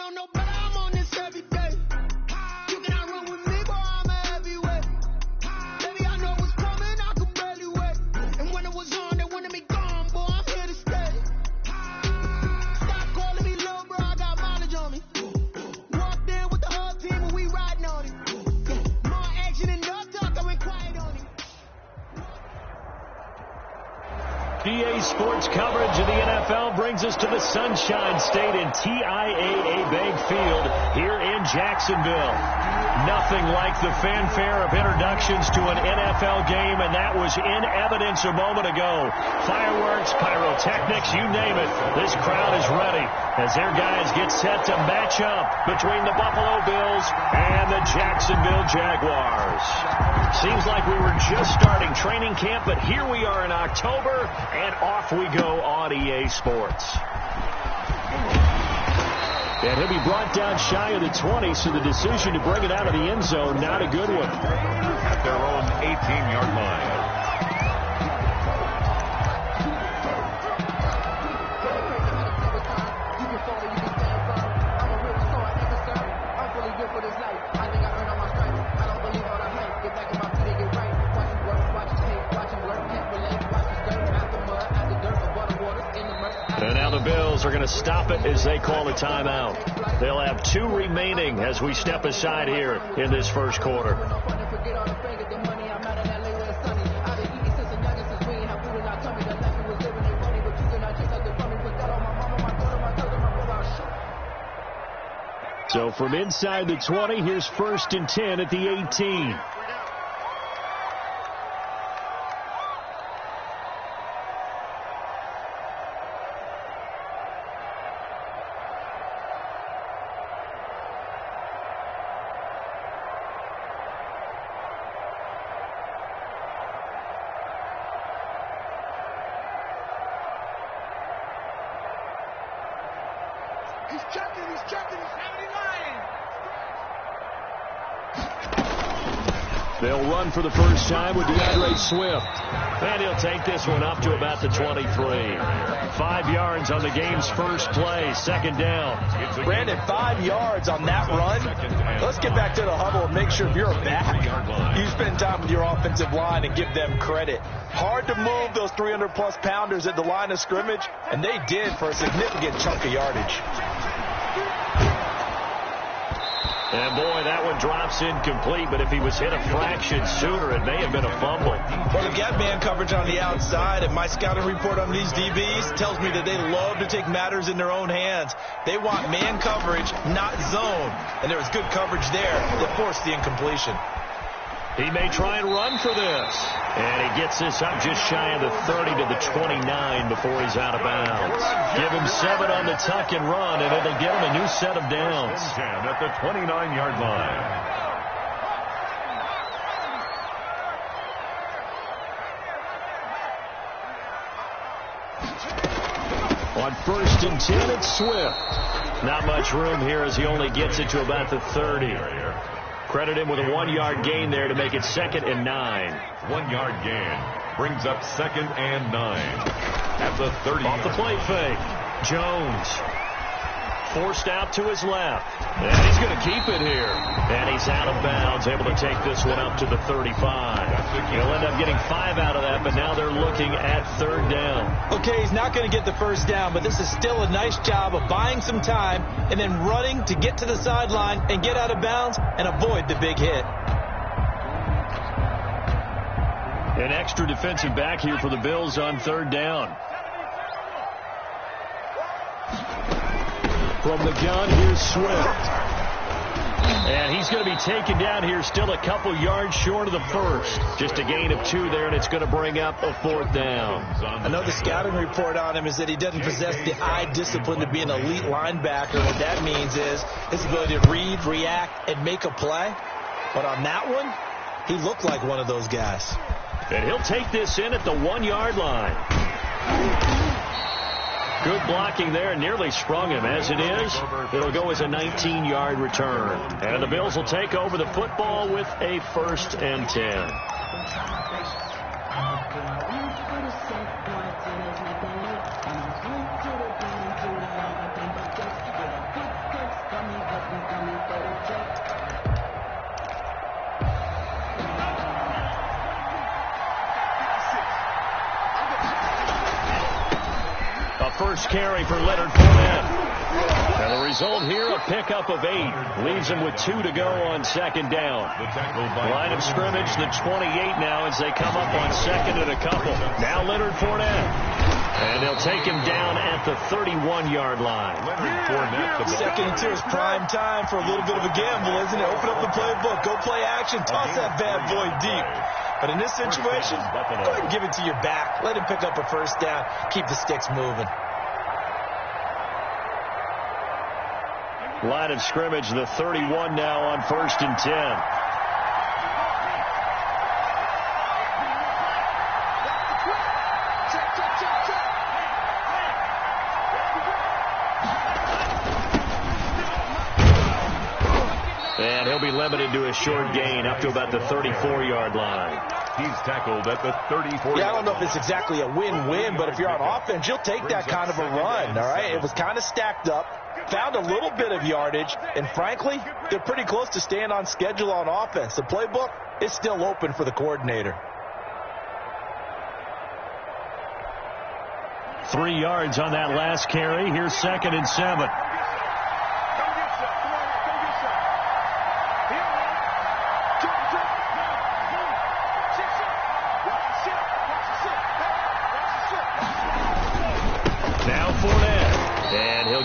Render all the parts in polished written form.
know no better, I'm on this every day. You cannot run with me, boy, I'm a heavyweight. Baby, I know what's coming, I could barely wait. And when it was on, they wanted me gone, boy, I'm here to stay. Stop calling me little bro, I got mileage on me. Walked in with the whole team and we riding on it. More action and no talk, I went quiet on it. EA Sports coverage of the NFL brings us to the Sunshine State in TIAA Bank Field here in Jacksonville. Nothing like the fanfare of introductions to an NFL game, and that was in evidence a moment ago. Fireworks, pyrotechnics, you name it. This crowd is ready as their guys get set to match up between the Buffalo Bills and the Jacksonville Jaguars. Seems like we were just starting training camp, but here we are in October, and off we go on EA Sports. And he'll be brought down shy of the 20, so the decision to bring it out of the end zone, not a good one. At their own 18-yard line. And now the Bills are going to stop it as they call a timeout. They'll have 2 remaining as we step aside here in this first quarter. So from inside the 20, here's 1st and 10 at the 18. He's checking, he's having line. They'll run for the first time with DeAndre Swift. And he'll take this one up to about the 23. 5 yards on the game's first play, 2nd down. Brandon, 5 yards on that run. Let's get back to the huddle and make sure if you're a back, you spend time with your offensive line and give them credit. Hard to move those 300-plus pounders at the line of scrimmage, and they did for a significant chunk of yardage. And, boy, that one drops incomplete, but if he was hit a fraction sooner, it may have been a fumble. Well, they've got man coverage on the outside, and my scouting report on these DBs tells me that they love to take matters in their own hands. They want man coverage, not zone, and there was good coverage there that forced the incompletion. He may try and run for this. And he gets this up just shy of the 30 to the 29 before he's out of bounds. Give him 7 on the tuck and run, and it'll give him a new set of downs. At the 29-yard line. On 1st and 10, it's Swift. Not much room here as he only gets it to about the 30. Credit him with a 1-yard gain there to make it 2nd and 9. 1-yard gain brings up 2nd and 9. At the 30. Off the play fake. Jones forced out to his left. And he's going to keep it here. And he's out of bounds, able to take this one up to the 35. He'll end up getting 5 out of that, but now they're looking at 3rd down. Okay, he's not going to get the first down, but this is still a nice job of buying some time and then running to get to the sideline and get out of bounds and avoid the big hit. An extra defensive back here for the Bills on 3rd down. From the gun, here's Swift. And he's going to be taken down here still a couple yards short of the first. Just a gain of 2 there, and it's going to bring up a 4th down. I know the scouting report on him is that he doesn't possess the eye discipline to be an elite linebacker. What that means is his ability to read, react, and make a play. But on that one, he looked like one of those guys. And he'll take this in at the 1-yard line. Good blocking there, nearly sprung him. As it is, it'll go as a 19-yard return. And the Bills will take over the football with a 1st and 10. first carry for Leonard Fournette. And the result here, a pickup of 8. Leaves him with 2 to go on second down. Line of scrimmage, the 28 now as they come up on second and a couple. Now Leonard Fournette. And they'll take him down at the 31-yard line. Leonard Fournette. Second and 2 is prime time for a little bit of a gamble, isn't it? Open up the playbook. Go play action. Toss that bad boy deep. But in this situation, go ahead and give it to your back. Let him pick up a first down. Keep the sticks moving. Line of scrimmage, the 31 now on 1st and 10. And he'll be limited to a short gain up to about the 34-yard line. He's tackled at the 34. Yeah, I don't know if it's exactly a win-win, but if you're on offense, you'll take that kind of a run, all right? It was kind of stacked up, found a little bit of yardage, and frankly, they're pretty close to staying on schedule on offense. The playbook is still open for the coordinator. 3 yards on that last carry. Here's 2nd and 7.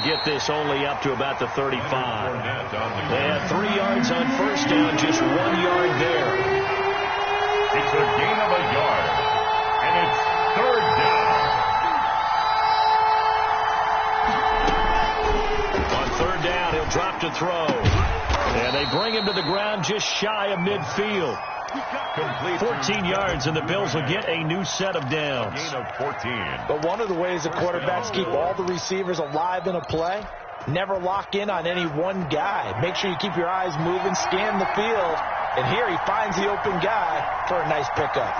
Get this only up to about the 35. They had 3 yards on first down, just 1 yard there. It's a gain of a yard, and it's 3rd down. On 3rd down, he'll drop to throw. And they bring him to the ground just shy of midfield. 14 yards, and the Bills will get a new set of downs. Gain of 14. But one of the ways the quarterbacks keep all the receivers alive in a play, never lock in on any one guy. Make sure you keep your eyes moving, scan the field, and here he finds the open guy for a nice pickup.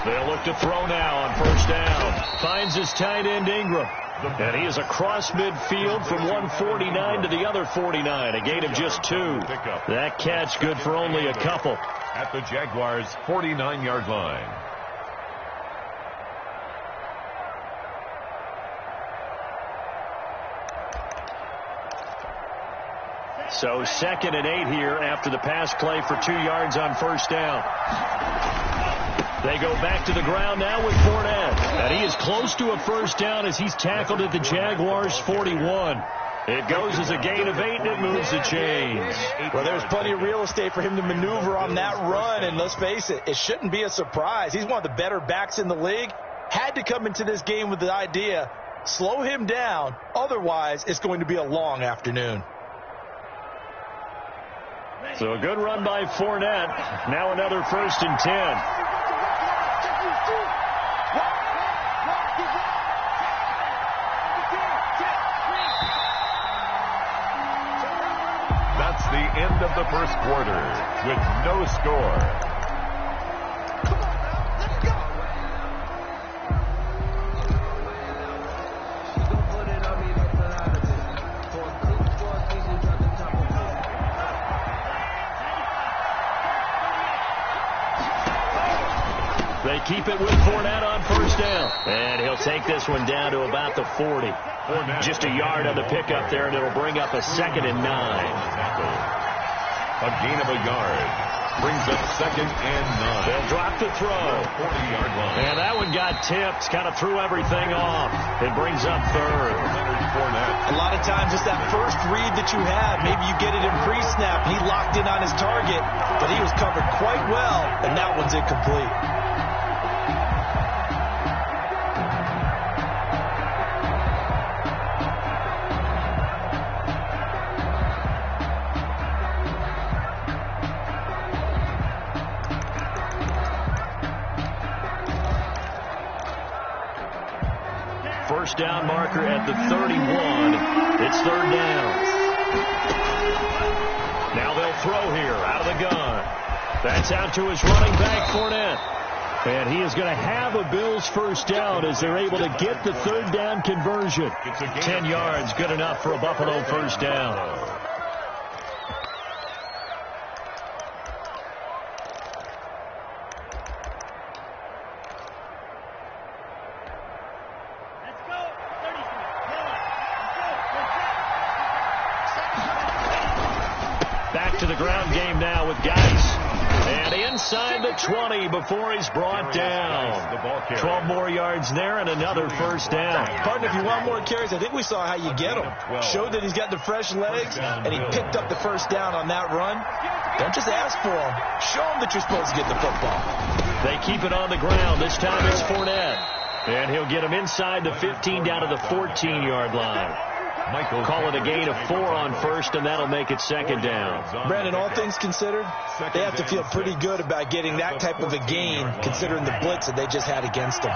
They'll look to throw now on 1st down. Finds his tight end Ingram. And he is across midfield from 149 to the other 49. A gain of just 2. That catch good for only a couple. At the Jaguars' 49-yard line. So 2nd and 8 here after the pass play for 2 yards on 1st down. They go back to the ground now with Fournette. And he is close to a first down as he's tackled at the Jaguars' 41. It goes as a gain of 8, and it moves the chains. Well, there's plenty of real estate for him to maneuver on that run, and let's face it, it shouldn't be a surprise. He's one of the better backs in the league. Had to come into this game with the idea, slow him down, otherwise it's going to be a long afternoon. So a good run by Fournette. Now another 1st and 10. That's the end of the first quarter with no score. They keep it with Fournette on 1st down. And he'll take this one down to about the 40. Just a yard on the pickup there, and it'll bring up a 2nd and 9. A gain of a yard. Brings up 2nd and 9. They'll drop the throw. 40-yard line. And that one got tipped. Kind of threw everything off. It brings up 3rd. A lot of times it's that first read that you have. Maybe you get it in pre-snap. He locked in on his target, but he was covered quite well, and that one's incomplete. First down marker at the 31. It's 3rd down. Now they'll throw here out of the gun. That's out to his running back, Fournette. And he is going to have a Bills first down as they're able to get the 3rd down conversion. 10 yards, good enough for a Buffalo first down. Back to the ground game now with Geis. And inside the 20 before he's brought down. 12 more yards there and another first down. Partner, if you want more carries, I think we saw how you get him. Showed that he's got the fresh legs, and he picked up the first down on that run. Don't just ask for him. Show him that you're supposed to get the football. They keep it on the ground. This time it's Fournette. And he'll get him inside the 15 down to the 14-yard line. Call it a gain of 4 on first, and that'll make it second down. Brandon, all things considered, they have to feel pretty good about getting that type of a gain, considering the blitz that they just had against them.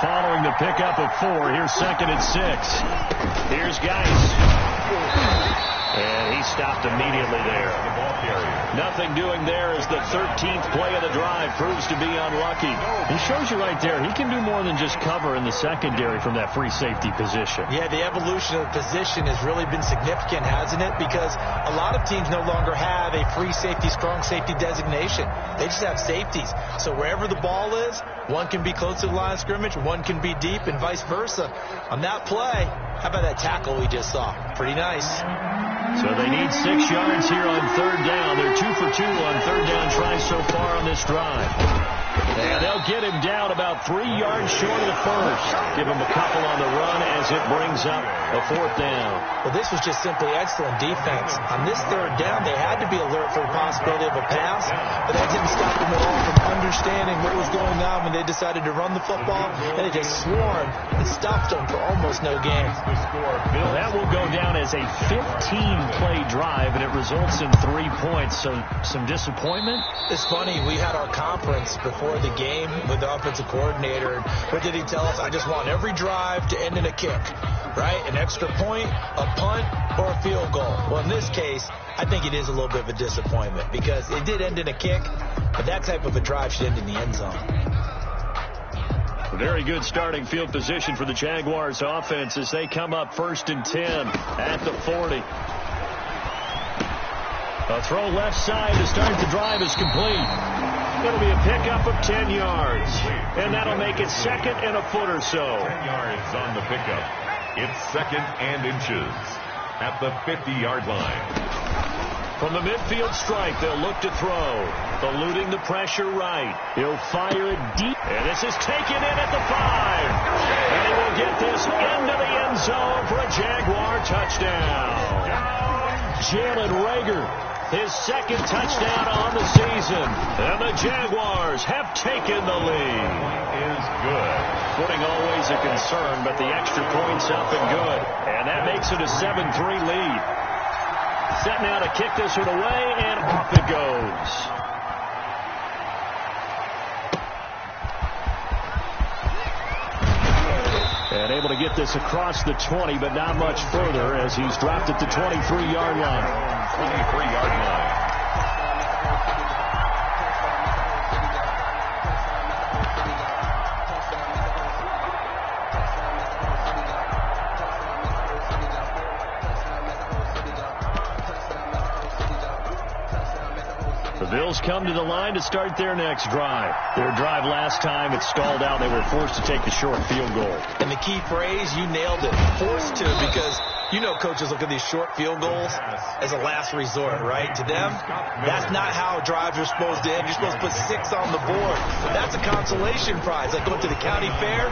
Following the pickup of 4, here's second and 6. Here's Geis. And he stopped immediately there. Nothing doing there as the 13th play of the drive proves to be unlucky. He shows you right there, he can do more than just cover in the secondary from that free safety position. Yeah, the evolution of the position has really been significant, hasn't it? Because a lot of teams no longer have a free safety, strong safety designation. They just have safeties. So wherever the ball is, one can be close to the line of scrimmage, one can be deep, and vice versa. On that play, how about that tackle we just saw? Pretty nice. So they need 6 yards here on third down. They're 2 for 2 on third down tries so far on this drive. And they'll get him down about 3 yards short of the first. Give him a couple on the run as it brings up a fourth down. Well, this was just simply excellent defense. On this third down, they had to be alert for the possibility of a pass, but that didn't stop them at all from understanding what was going on when they decided to run the football, and they just swarmed and stopped them for almost no gain. Bill, that will go down as a 15-play drive, and it results in 3 points. So some disappointment? It's funny. We had our conference before the game with the offensive coordinator. What did he tell us? I just want every drive to end in a kick, right? An extra point, a punt, or a field goal. Well, in this case, I think it is a little bit of a disappointment because it did end in a kick, but that type of a drive should end in the end zone. Very good starting field position for the Jaguars offense as they come up 1st and 10 at the 40. A throw left side to start the drive is complete. It'll be a pickup of 10 yards, and that'll make it second and a foot or so. 10 yards on the pickup. It's second and inches at the 50-yard line. From the midfield stripe, they'll look to throw. Eluding the pressure right. He'll fire it deep. And this is taken in at the 5. And he will get this into the end zone for a Jaguar touchdown. Jalen Reagor, his second touchdown on the season. And the Jaguars have taken the lead. Is good. Footing always a concern, but the extra point's up and good. And that makes it a 7-3 lead. Set now to kick this one away, and off it goes. And able to get this across the 20, but not much further as he's dropped at the 23-yard line. 23-yard line. The Bills come to the line to start their next drive. Their drive last time, it stalled out. They were forced to take the short field goal. And the key phrase, you nailed it. Forced to, because you know coaches look at these short field goals as a last resort, right? To them, that's not how drives are supposed to end. You're supposed to put 6 on the board. That's a consolation prize. Like going to the county fair,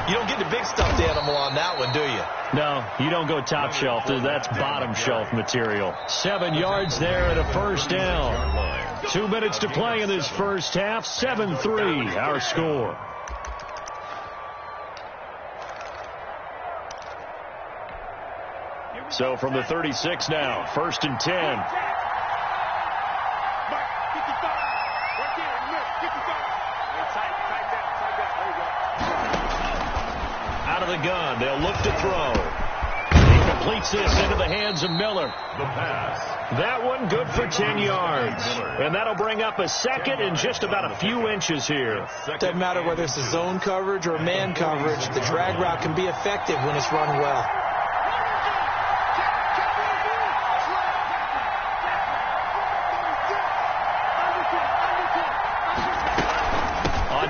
you don't get the big stuffed animal on that one, do you? No, you don't go top shelf. That's bottom shelf material. 7 yards there and a first down. 2 minutes to play in this first half. 7-3, our score. So from the 36 now, 1st and 10. Out of the gun, they'll look to throw. He completes this into the hands of Miller. The pass. That one good for 10 yards. And that'll bring up a second and just about a few inches here. Doesn't matter whether it's a zone coverage or a man coverage. The drag route can be effective when it's run well.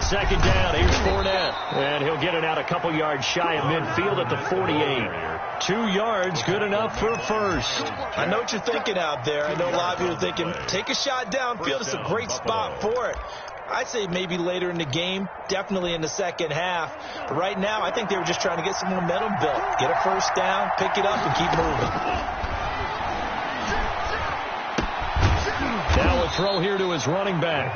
second down. Here's Fournette. And he'll get it out a couple yards shy of midfield at the 48. 2 yards, good enough for a first. I know what you're thinking out there. I know a lot of you are thinking, take a shot downfield. It's a great spot for it. I'd say maybe later in the game, definitely in the second half. But right now, I think they were just trying to get some momentum built. Get a first down, pick it up, and keep moving. Now a throw here to his running back.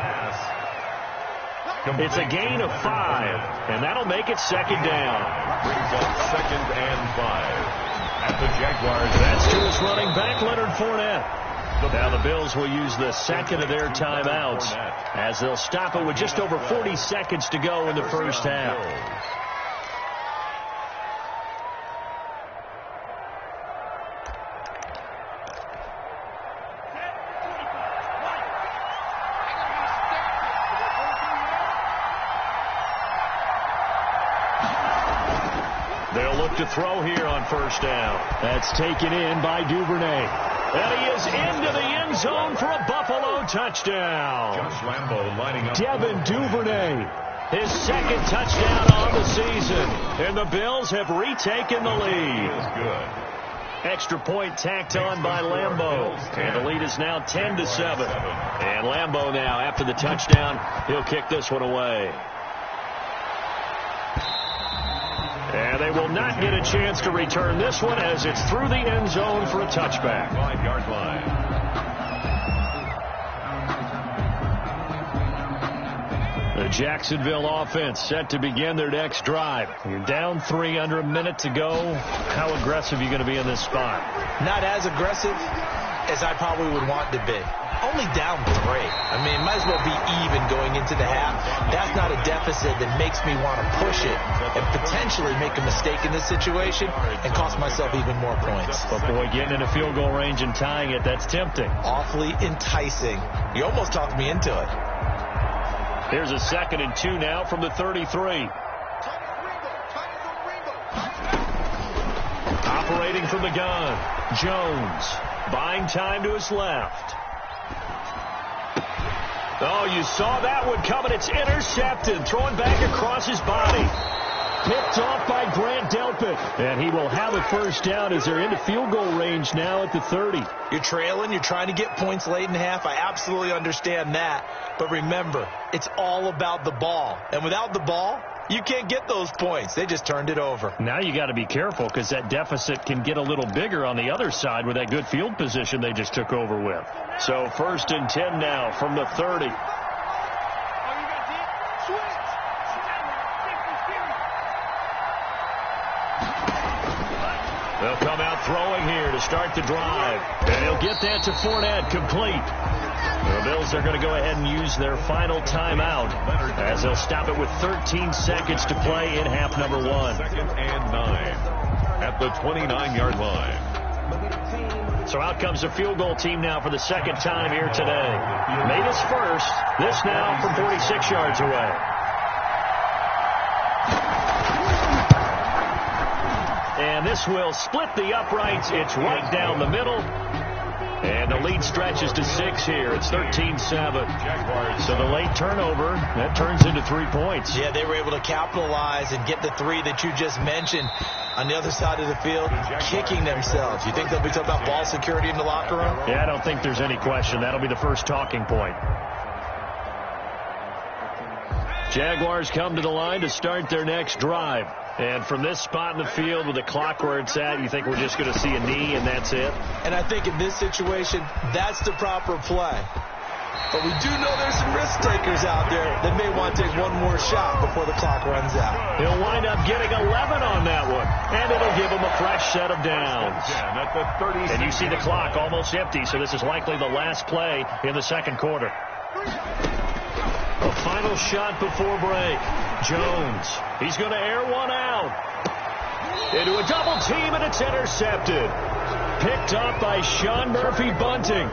It's a gain of 5, and that'll make it second down. Brings up 2nd and 5 at the Jaguars. That's to his running back, Leonard Fournette. Now the Bills will use the second of their timeouts as they'll stop it with just over 40 seconds to go in the first half. They'll look to throw here on first down. That's taken in by Duvernay. And he is into the end zone for a Buffalo touchdown. Josh Lambo lining up. Devin Duvernay, his second touchdown on the season. And the Bills have retaken the lead. Good. Extra point tacked on by Lambo. And the lead is now 10-7. And Lambo now, after the touchdown, he'll kick this one away. And they will not get a chance to return this one as it's through the end zone for a touchback. 5-yard line. The Jacksonville offense set to begin their next drive. You're down 3 under a minute to go. How aggressive are you going to be in this spot? Not as aggressive as I probably would want to be. Only down 3. I mean, might as well be even going into the half. That's not a deficit that makes me want to push it and potentially make a mistake in this situation and cost myself even more points. But, boy, getting in a field goal range and tying it, that's tempting. Awfully enticing. You almost talked me into it. Here's a 2nd and 2 now from the 33. Operating from the gun, Jones buying time to his left. Oh, you saw that one coming. It's intercepted. Throwing back across his body. Picked off by Grant Delpit. And he will have a first down as they're into field goal range now at the 30. You're trailing. You're trying to get points late in the half. I absolutely understand that. But remember, it's all about the ball. And without the ball, you can't get those points. They just turned it over. Now you got to be careful because that deficit can get a little bigger on the other side with that good field position they just took over with. So 1st and 10 now from the 30. They'll come out throwing here to start the drive. And he'll get that to Fournette, complete. The Bills are going to go ahead and use their final timeout as they'll stop it with 13 seconds to play in half number 1. 2nd and 9 at the 29-yard line. So out comes the field goal team now for the second time here today. Made his first. This now from 46 yards away. And this will split the uprights. It's right down the middle. And the lead stretches to 6 here. It's 13-7. So the late turnover, that turns into 3 points. Yeah, they were able to capitalize and get the 3 that you just mentioned. On the other side of the field, kicking themselves. You think they'll be talking about ball security in the locker room? Yeah, I don't think there's any question. That'll be the first talking point. Jaguars come to the line to start their next drive. And from this spot in the field with the clock where it's at, you think we're just going to see a knee and that's it? And I think in this situation, that's the proper play. But we do know there's some risk takers out there that may want to take one more shot before the clock runs out. He'll wind up getting 11 on that one. And it'll give him a fresh set of downs. And you see the clock almost empty, so this is likely the last play in the second quarter. A final shot before break. Jones. He's going to air one out. Into a double team, and it's intercepted. Picked up by Sean Murphy-Bunting.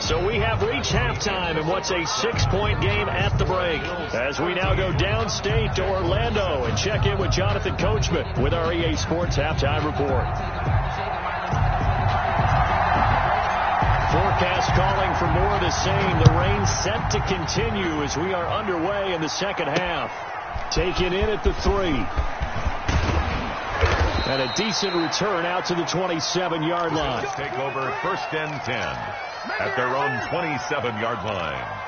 So we have reached halftime in what's a 6-point game at the break. As we now go downstate to Orlando and check in with Jonathan Coachman with our EA Sports Halftime Report. 4 forecast calling for more of the same. The rain set to continue as we are underway in the second half. Taken in at the 3. And a decent return out to the 27-yard line. Take over 1st and 10 at their own 27-yard line.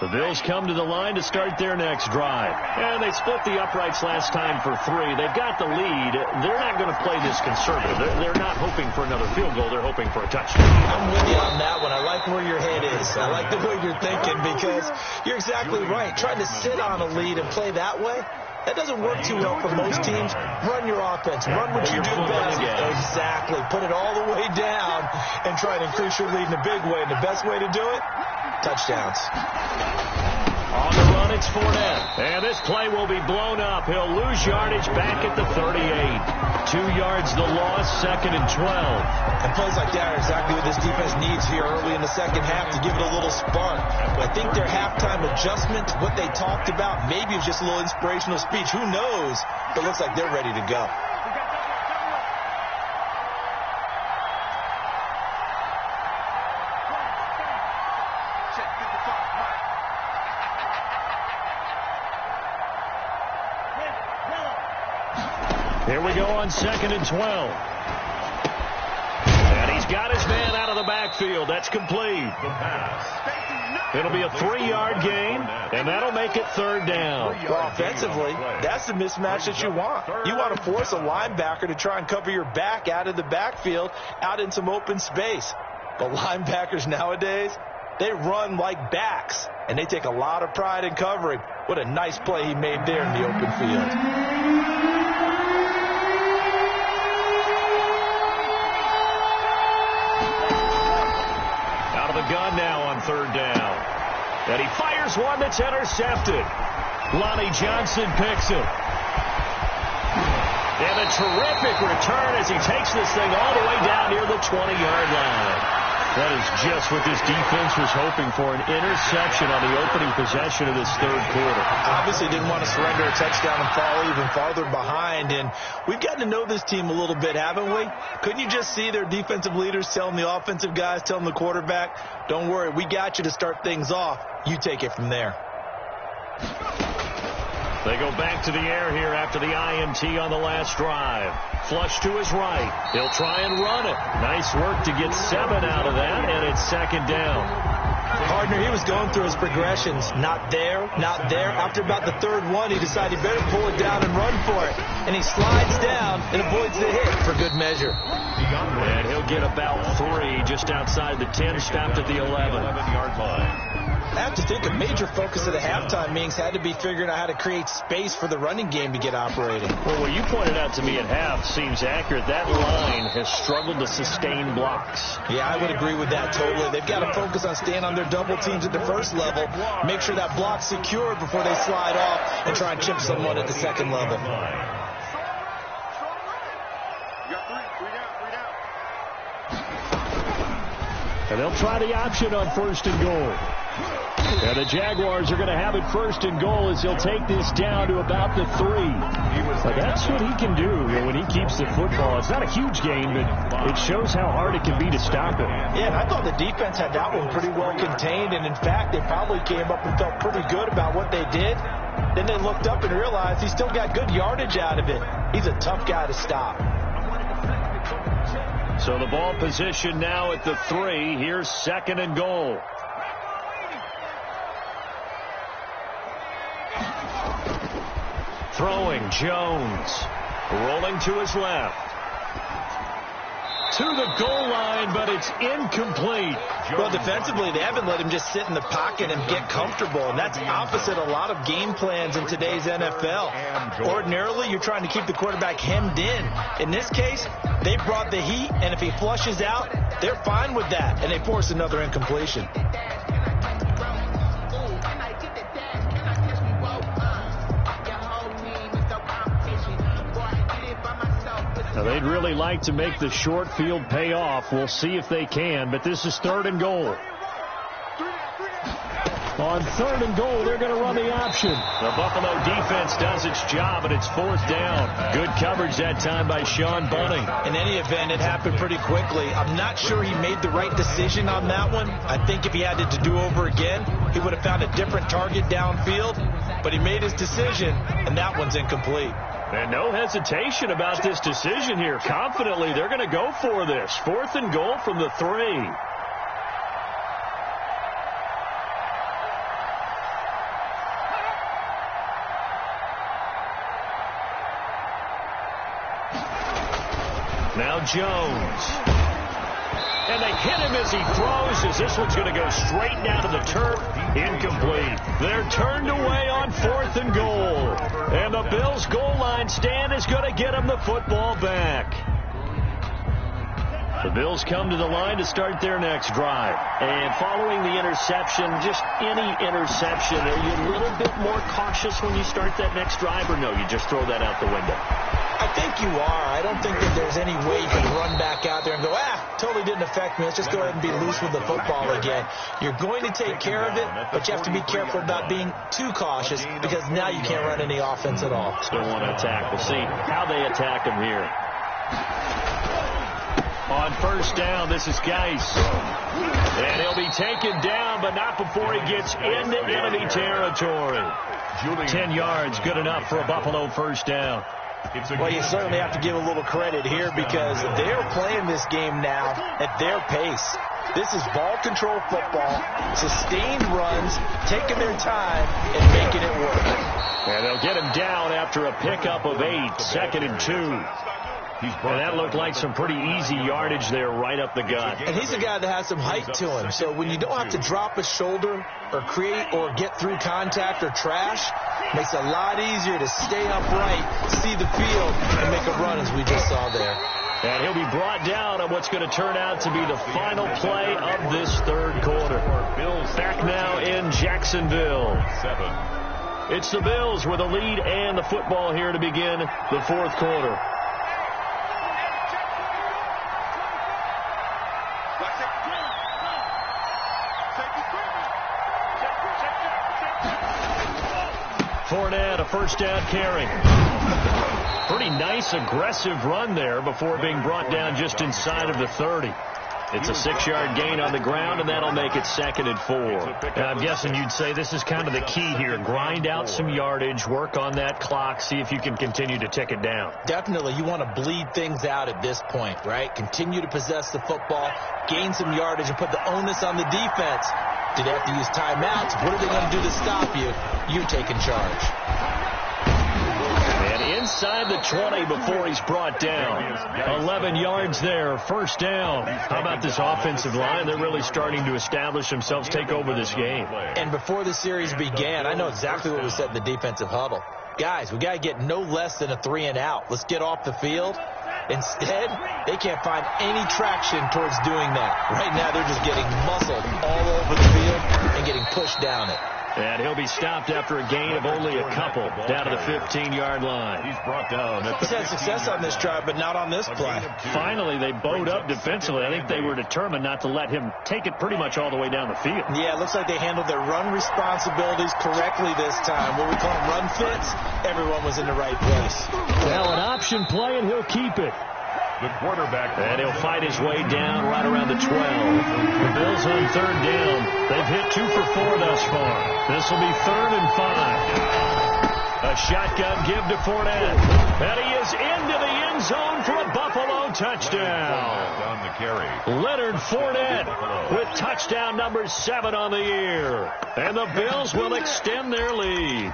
The Bills come to the line to start their next drive. And they split the uprights last time for 3. They've got the lead. They're not going to play this conservative. They're not hoping for another field goal. They're hoping for a touchdown. I'm with you on that one. I like where your head is. I like the way you're thinking because you're exactly right. Trying to sit on a lead and play that way, that doesn't work too well for most teams. Run your offense. Run what you do best. Exactly. Put it all the way down and try to increase your lead in a big way. And the best way to do it, touchdowns. On the run, it's Fournette. And this play will be blown up. He'll lose yardage back at the 38. 2 yards the loss, 2nd and 12. And plays like that are exactly what this defense needs here early in the second half to give it a little spark. But I think their halftime adjustment, what they talked about, maybe it's just a little inspirational speech. Who knows? But it looks like they're ready to go. Here we go on 2nd and 12. And he's got his man out of the backfield. That's complete. It'll be a 3-yard gain, and that'll make it 3rd down. Well, offensively, that's the mismatch that you want. You want to force a linebacker to try and cover your back out of the backfield, out in some open space. But linebackers nowadays, they run like backs, and they take a lot of pride in covering. What a nice play he made there in the open field. The gun now on 3rd down. And he fires one that's intercepted. Lonnie Johnson picks it. And a terrific return as he takes this thing all the way down near the 20-yard line. That is just what this defense was hoping for, an interception on the opening possession of this 3rd quarter. Obviously didn't want to surrender a touchdown and fall even farther behind. And we've gotten to know this team a little bit, haven't we? Couldn't you just see their defensive leaders telling the offensive guys, telling the quarterback, don't worry, we got you to start things off. You take it from there. They go back to the air here after the INT on the last drive. Flush to his right. He'll try and run it. Nice work to get 7 out of that, and it's 2nd down. Partner, he was going through his progressions. Not there, not there. After about the 3rd one, he decided he better pull it down and run for it. And he slides down and avoids the hit for good measure. And he'll get about 3 just outside the 10, stopped at the 11-yard line. I have to think a major focus of the halftime meetings had to be figuring out how to create space for the running game to get operating. Well, what you pointed out to me at half seems accurate. That line has struggled to sustain blocks. Yeah, I would agree with that totally. They've got to focus on staying on their double teams at the first level, make sure that block's secure before they slide off and try and chip someone at the second level. And they'll try the option on 1st and goal. And the Jaguars are going to have it 1st and goal as he'll take this down to about the 3. But that's what he can do when he keeps the football. It's not a huge gain, but it shows how hard it can be to stop him. Yeah, and I thought the defense had that one pretty well contained. And, in fact, they probably came up and felt pretty good about what they did. Then they looked up and realized he still got good yardage out of it. He's a tough guy to stop. So the ball position now at the 3. Here's 2nd and goal. Throwing, Jones. Rolling to his left. To the goal line, but it's incomplete. Well, defensively, they haven't let him just sit in the pocket and get comfortable, and that's opposite a lot of game plans in today's NFL. Ordinarily, you're trying to keep the quarterback hemmed in. In this case, they brought the heat, and if he flushes out, they're fine with that, and they force another incompletion. Now, they'd really like to make the short field pay off. We'll see if they can, but this is 3rd and goal. On 3rd and goal, they're going to run the option. The Buffalo defense does its job, and it's 4th down. Good coverage that time by Sean Bunting. In any event, it happened pretty quickly. I'm not sure he made the right decision on that one. I think if he had it to do over again, he would have found a different target downfield. But he made his decision, and that one's incomplete. And no hesitation about this decision here. Confidently, they're going to go for this. 4th and goal from the 3. Now Jones. And they hit him as he throws, as this one's going to go straight down to the turf. Incomplete. They're turned away on 4th and goal. And the Bills' goal line stand is going to get them the football back. The Bills come to the line to start their next drive. And following the interception, just any interception, are you a little bit more cautious when you start that next drive, or no, you just throw that out the window? I think you are. I don't think that there's any way you can run back out there and go, totally didn't affect me. Let's just go ahead and be loose with the football again. You're going to take care of it, but you have to be careful about being too cautious because now you can't run any offense at all. Still want to attack. We'll see how they attack him here. On 1st down, this is Geis. And he'll be taken down, but not before he gets into enemy territory. 10 yards, good enough for a Buffalo 1st down. Well, you certainly have to give a little credit here because they're playing this game now at their pace. This is ball control football, sustained runs, taking their time and making it work. And they'll get him down after a pickup of 8, 2nd and 2. And that looked like some pretty easy yardage there right up the gut. And he's a guy that has some height to him. So when you don't have to drop a shoulder or create or get through contact or trash, makes it a lot easier to stay upright, see the field, and make a run as we just saw there. And he'll be brought down on what's going to turn out to be the final play of this 3rd quarter. Bills back now in Jacksonville. It's the Bills with a lead and the football here to begin the 4th quarter. Fournette, a 1st down carry. Pretty nice, aggressive run there before being brought down just inside of the 30. It's a 6-yard gain on the ground, and that'll make it 2nd and 4. And I'm guessing you'd say this is kind of the key here. Grind out some yardage, work on that clock, see if you can continue to tick it down. Definitely. You want to bleed things out at this point, right? Continue to possess the football, gain some yardage, and put the onus on the defense. Do they have to use timeouts? What are they going to do to stop you? You're taking charge. And inside the 20 before he's brought down. 11 yards there, 1st down. How about this offensive line? They're really starting to establish themselves, take over this game. And before the series began, I know exactly what we said in the defensive huddle. Guys, we got to get no less than a 3-and-out. Let's get off the field. Instead, they can't find any traction towards doing that. Right now, they're just getting muscled all over the field and getting pushed down it. And he'll be stopped after a gain of only a couple down to the 15-yard line. He's brought down. He's had success on this drive, but not on this play. Finally, they bowed up defensively. I think they were determined not to let him take it pretty much all the way down the field. Yeah, it looks like they handled their run responsibilities correctly this time. What we call them run fits, everyone was in the right place. Well, an option play, and he'll keep it. The quarterback. And he'll fight his way down right around the 12. The Bills on 3rd down. They've hit 2 for 4 thus far. This will be 3rd and 5. A shotgun give to Fournette. And he is into the end zone for a Buffalo touchdown. On the carry. Leonard Fournette with touchdown number 7 on the year. And the Bills will extend their lead.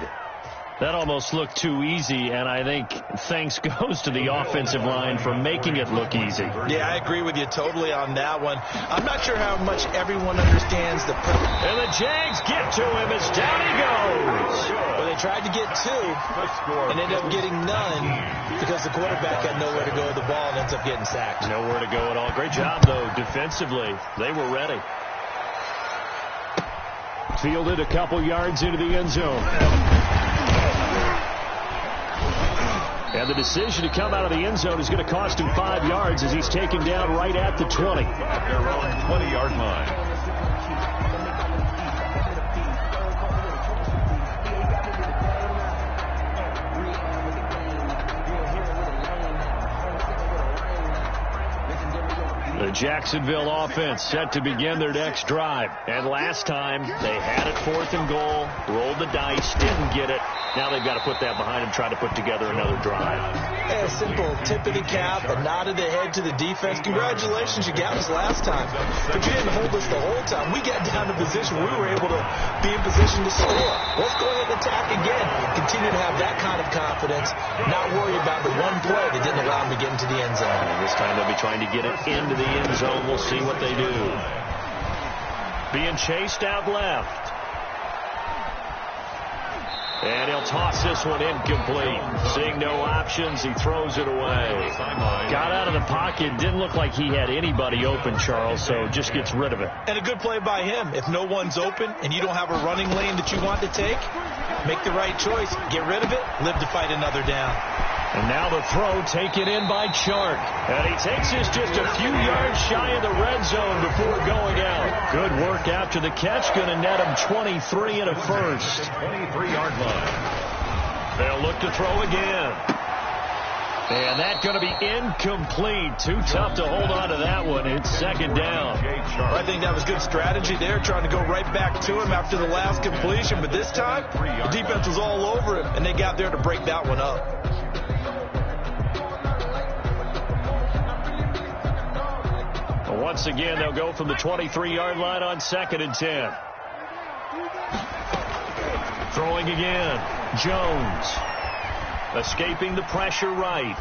That almost looked too easy, and I think thanks goes to the offensive line for making it look easy. Yeah, I agree with you totally on that one. I'm not sure how much everyone understands the... And the Jags get to him as down he goes. Well, they tried to get 2 and ended up getting none because the quarterback had nowhere to go with the ball and ends up getting sacked. Nowhere to go at all. Great job, though, defensively. They were ready. Fielded a couple yards into the end zone. And the decision to come out of the end zone is going to cost him 5 yards as he's taken down right at the 20. At their own 20-yard line. The Jacksonville offense set to begin their next drive. And last time, they had it 4th and goal, rolled the dice, didn't get it. Now they've got to put that behind them, try to put together another drive. A simple tip of the cap, a nod of the head to the defense. Congratulations, you got us last time. But you didn't hold us the whole time. We got down to position. We were able to be in position to score. Let's go ahead and attack again. Continue to have that kind of confidence. Not worry about the one play that didn't allow them to get into the end zone. And this time they'll be trying to get it into the end zone. We'll see what they do. Being chased out left. And he'll toss this one incomplete. Seeing no options, he throws it away. Got out of the pocket. Didn't look like he had anybody open, Charles, so just gets rid of it. And a good play by him. If no one's open and you don't have a running lane that you want to take, make the right choice. Get rid of it. Live to fight another down. And now the throw taken in by Chark. And he takes this just a few yards shy of the red zone before going out. Good work after the catch. Going to net him 23 and a first. 23-yard line. They'll look to throw again. And that's going to be incomplete. Too tough to hold on to that one. It's 2nd down. I think that was good strategy there, trying to go right back to him after the last completion. But this time, the defense was all over him, and they got there to break that one up. Once again, they'll go from the 23-yard line on 2nd and 10. Throwing again. Jones. Escaping the pressure right.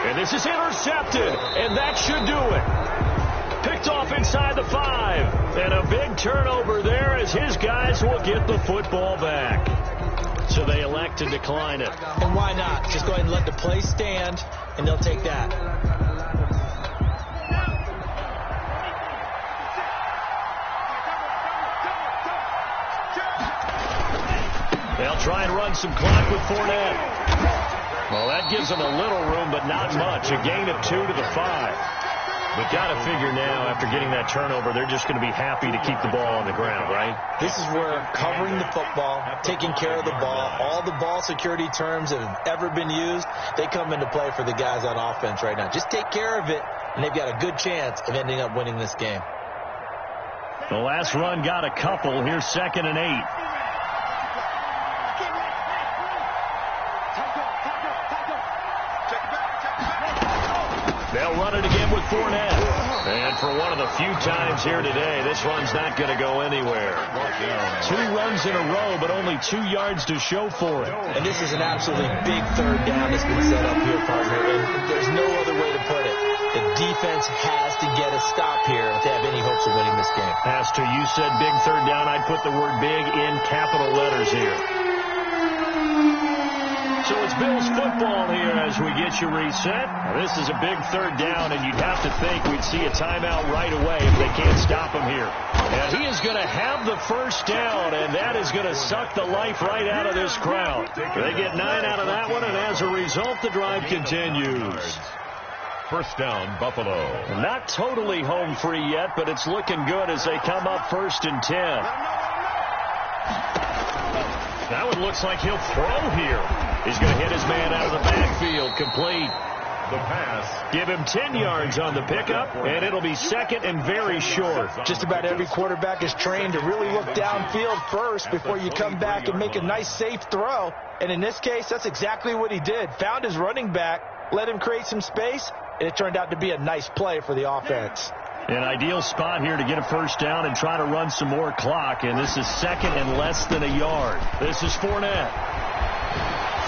And this is intercepted. And that should do it. Picked off inside the 5. And a big turnover there as his guys will get the football back. So they elect to decline it. And why not? Just go ahead and let the play stand, and they'll take that. They'll try and run some clock with Fournette. Well, that gives them a little room, but not much. A gain of 2 to the 5. But got to figure now, after getting that turnover, they're just going to be happy to keep the ball on the ground, right? This is where covering the football, taking care of the ball, all the ball security terms that have ever been used, they come into play for the guys on offense right now. Just take care of it, and they've got a good chance of ending up winning this game. The last run got a couple. Here's 2nd and 8. They'll run it again with Fournette. And for one of the few times here today, this run's not going to go anywhere. 2 runs in a row, but only 2 yards to show for it. And this is an absolutely big 3rd down that's been set up here, partner. And there's no other way to put it. The defense has to get a stop here if they have any hopes of winning this game. Pastor, you said big 3rd down. I'd put the word big in capital letters here. So it's Bills football here as we get you reset. Now, this is a big 3rd down, and you'd have to think we'd see a timeout right away if they can't stop him here. And he is going to have the 1st down, and that is going to suck the life right out of this crowd. They get 9 out of that one, and as a result, the drive continues. 1st down, Buffalo. Not totally home free yet, but it's looking good as they come up 1st and 10. That one looks like he'll throw here. He's going to hit his man out of the backfield. Complete. The pass. Give him 10 yards on the pickup, and it'll be 2nd and very short. Just about every quarterback is trained to really look downfield first before you come back and make a nice, safe throw. And in this case, that's exactly what he did. Found his running back, let him create some space, and it turned out to be a nice play for the offense. An ideal spot here to get a 1st down and try to run some more clock. And this is 2nd and less than a yard. This is Fournette.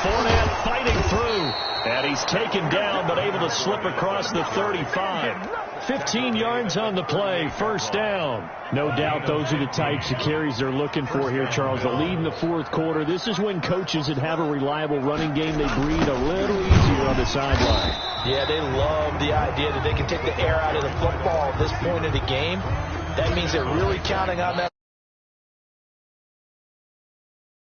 Fournette fighting through. And he's taken down but able to slip across the 35. 15 yards on the play. 1st down. No doubt those are the types of carries they're looking for here, Charles. The lead in the 4th quarter. This is when coaches that have a reliable running game, they breathe a little easier on the sideline. Yeah, they love the idea that they can take the air out of the football at this point of the game. That means they're really counting on that.